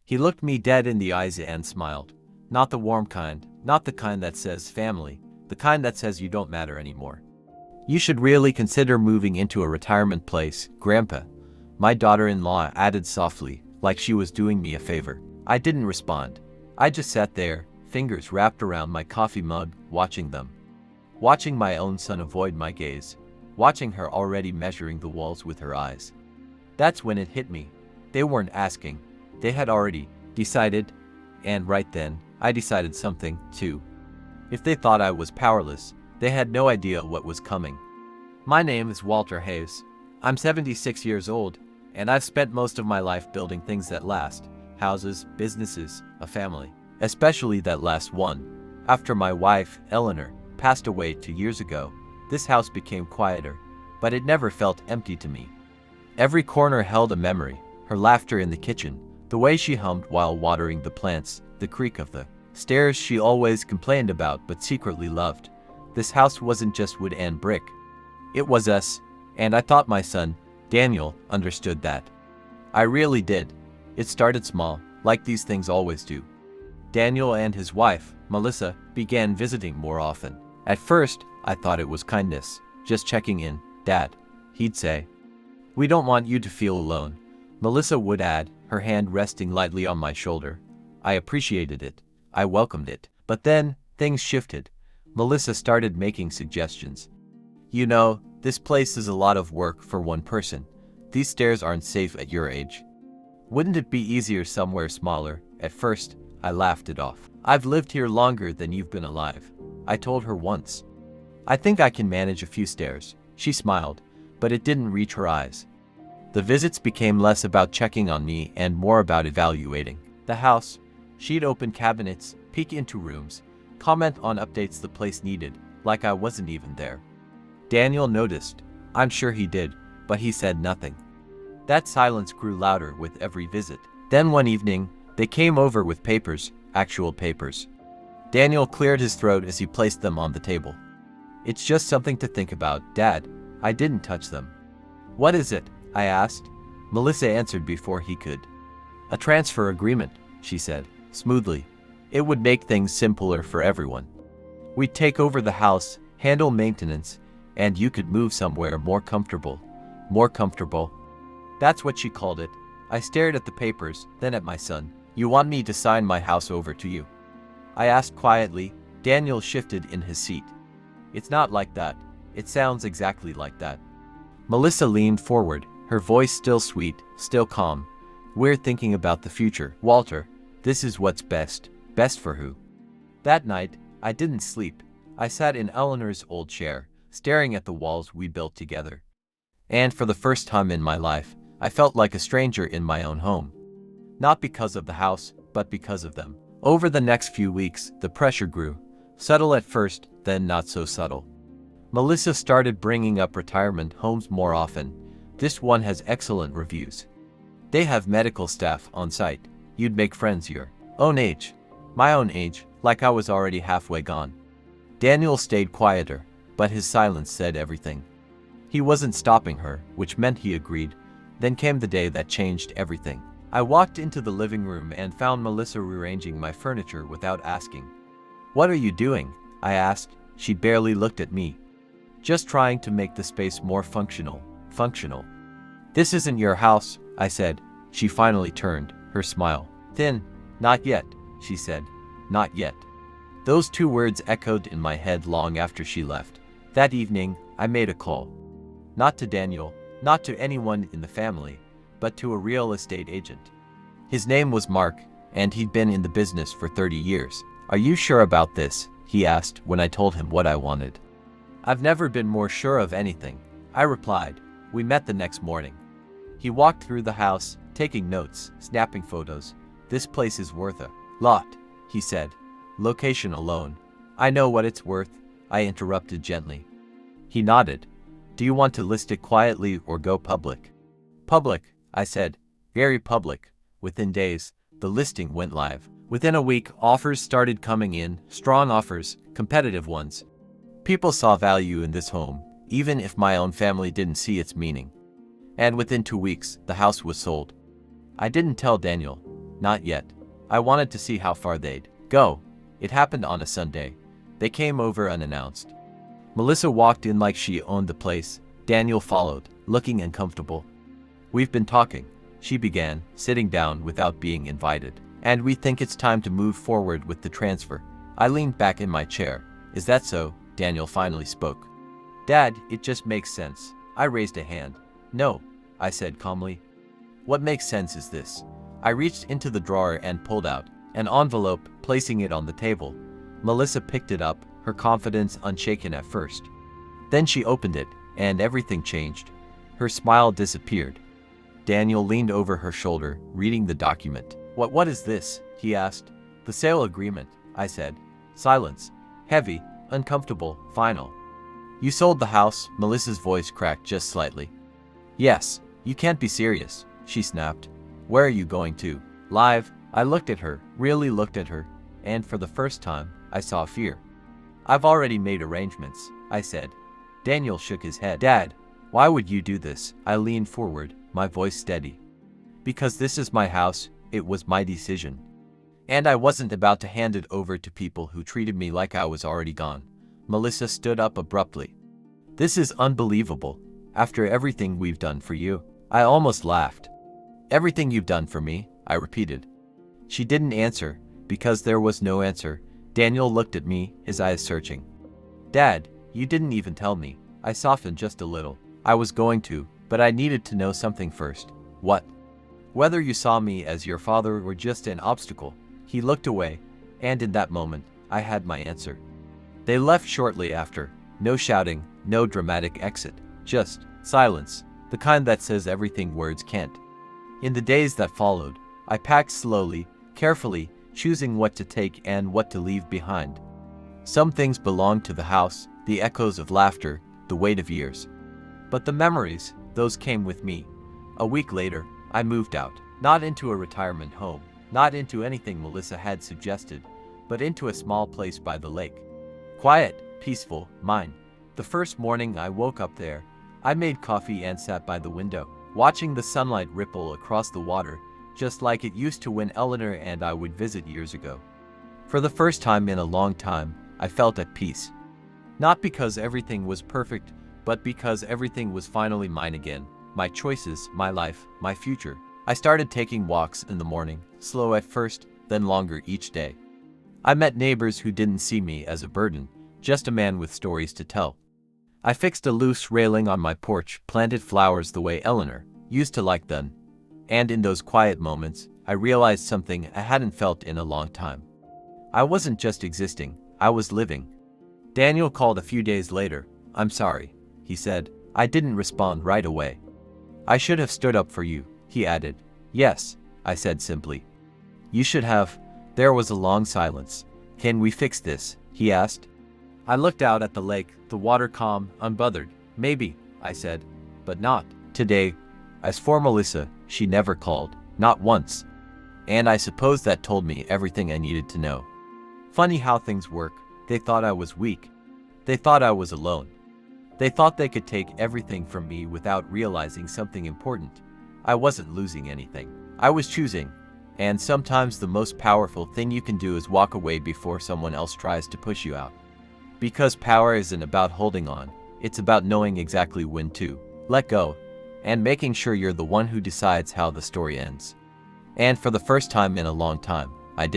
He looked me dead in the eyes and smiled. Not the warm kind, not the kind that says family, the kind that says you don't matter anymore. You should really consider moving into a retirement place, Grandpa. My daughter-in-law added softly, like she was doing me a favor. I didn't respond. I just sat there, fingers wrapped around my coffee mug, watching them. Watching my own son avoid my gaze. Watching her already measuring the walls with her eyes. That's when it hit me. They weren't asking. They had already decided. And right then, I decided something, too. If they thought I was powerless, they had no idea what was coming. My name is Walter Hayes. I'm 76 years old, and I've spent most of my life building things that last. Houses, businesses, a family. Especially that last one. After my wife, Eleanor, passed away 2 years ago, this house became quieter, but it never felt empty to me. Every corner held a memory, her laughter in the kitchen, the way she hummed while watering the plants, the creak of the stairs she always complained about but secretly loved. This house wasn't just wood and brick. It was us, and I thought my son, Daniel, understood that. I really did. It started small, like these things always do. Daniel and his wife, Melissa, began visiting more often. At first, I thought it was kindness, just checking in. Dad, he'd say. We don't want you to feel alone. Melissa would add, her hand resting lightly on my shoulder. I appreciated it. I welcomed it. But then, things shifted. Melissa started making suggestions. You know, this place is a lot of work for one person. These stairs aren't safe at your age. Wouldn't it be easier somewhere smaller? At first, I laughed it off. I've lived here longer than you've been alive, I told her once. I think I can manage a few stairs. She smiled, but it didn't reach her eyes. The visits became less about checking on me and more about evaluating the house. She'd open cabinets, peek into rooms, comment on updates the place needed, like I wasn't even there. Daniel noticed. I'm sure he did, but he said nothing. That silence grew louder with every visit. Then one evening, they came over with papers, actual papers. Daniel cleared his throat as he placed them on the table. It's just something to think about, Dad. I didn't touch them. What is it? I asked. Melissa answered before he could. A transfer agreement, she said, smoothly. It would make things simpler for everyone. We'd take over the house, handle maintenance, and you could move somewhere more comfortable. More comfortable. That's what she called it. I stared at the papers, then at my son. You want me to sign my house over to you? I asked quietly. Daniel shifted in his seat. It's not like that. It sounds exactly like that. Melissa leaned forward, her voice still sweet, still calm. We're thinking about the future, Walter. This is what's best. Best for who? That night, I didn't sleep. I sat in Eleanor's old chair, staring at the walls we built together. And for the first time in my life, I felt like a stranger in my own home. Not because of the house, but because of them. Over the next few weeks, the pressure grew. Subtle at first, then not so subtle. Melissa started bringing up retirement homes more often. This one has excellent reviews. They have medical staff on site. You'd make friends your own age. My own age, like I was already halfway gone. Daniel stayed quieter, but his silence said everything. He wasn't stopping her, which meant he agreed. Then came the day that changed everything. I walked into the living room and found Melissa rearranging my furniture without asking. What are you doing? I asked. She barely looked at me. Just trying to make the space more functional. Functional. This isn't your house, I said. She finally turned, her smile thin. Not yet, she said. Not yet. Those two words echoed in my head long after she left. That evening, I made a call. Not to Daniel, not to anyone in the family, but to a real estate agent. His name was Mark, and he'd been in the business for 30 years. Are you sure about this? He asked when I told him what I wanted. I've never been more sure of anything, I replied. We met the next morning. He walked through the house, taking notes, snapping photos. This place is worth a lot, he said. Location alone. I know what it's worth, I interrupted gently. He nodded. Do you want to list it quietly or go public? Public, I said. Very public. Within days, the listing went live. Within a week, offers started coming in, strong offers, competitive ones. People saw value in this home, even if my own family didn't see its meaning. And within 2 weeks, the house was sold. I didn't tell Daniel. not yet. I wanted to see how far they'd go. It happened on a Sunday. They came over unannounced. Melissa walked in like she owned the place. Daniel followed, looking uncomfortable. "We've been talking," she began, sitting down without being invited. "And we think it's time to move forward with the transfer." I leaned back in my chair. "Is that so?" Daniel finally spoke. "Dad, it just makes sense." I raised a hand. "No," I said calmly. "What makes sense is this." I reached into the drawer and pulled out an envelope, placing it on the table. Melissa picked it up, her confidence unshaken at first. Then she opened it, and everything changed. Her smile disappeared. Daniel leaned over her shoulder, reading the document. What is this?" he asked. "The sale agreement," I said. Silence. Heavy, uncomfortable, final. "You sold the house?" Melissa's voice cracked just slightly. "Yes." "You can't be serious," she snapped. "Where are you going to?" "Live." I looked at her, really looked at her, and for the first time, I saw fear. "I've already made arrangements," I said. Daniel shook his head. "Dad, why would you do this?" I leaned forward, my voice steady. "Because this is my house, it was my decision. And I wasn't about to hand it over to people who treated me like I was already gone." Melissa stood up abruptly. "This is unbelievable. After everything we've done for you." I almost laughed. "Everything you've done for me," I repeated. She didn't answer, because there was no answer. Daniel looked at me, his eyes searching. "Dad, you didn't even tell me." I softened just a little. "I was going to, but I needed to know something first." "What?" "Whether you saw me as your father or just an obstacle." He looked away, and in that moment, I had my answer. They left shortly after. No shouting, no dramatic exit. Just silence, the kind that says everything words can't. In the days that followed, I packed slowly, carefully, choosing what to take and what to leave behind. Some things belonged to the house, the echoes of laughter, the weight of years. But the memories, those came with me. A week later, I moved out, not into a retirement home, not into anything Melissa had suggested, but into a small place by the lake. Quiet, peaceful, mine. The first morning I woke up there, I made coffee and sat by the window, watching the sunlight ripple across the water, just like it used to when Eleanor and I would visit years ago. For the first time in a long time, I felt at peace. Not because everything was perfect, but because everything was finally mine again. My choices, my life, my future. I started taking walks in the morning, slow at first, then longer each day. I met neighbors who didn't see me as a burden, just a man with stories to tell. I fixed a loose railing on my porch, planted flowers the way Eleanor used to like them, and in those quiet moments, I realized something I hadn't felt in a long time. I wasn't just existing, I was living. Daniel called a few days later. "I'm sorry," he said. I didn't respond right away. "I should have stood up for you," he added. "Yes," I said simply. "You should have." There was a long silence. "Can we fix this?" he asked. I looked out at the lake, the water calm, unbothered. "Maybe," I said, "but not today." As for Melissa, she never called, not once. And I suppose that told me everything I needed to know. Funny how things work. They thought I was weak. They thought I was alone. They thought they could take everything from me without realizing something important. I wasn't losing anything. I was choosing. And sometimes the most powerful thing you can do is walk away before someone else tries to push you out. Because power isn't about holding on, it's about knowing exactly when to let go, and making sure you're the one who decides how the story ends. And for the first time in a long time,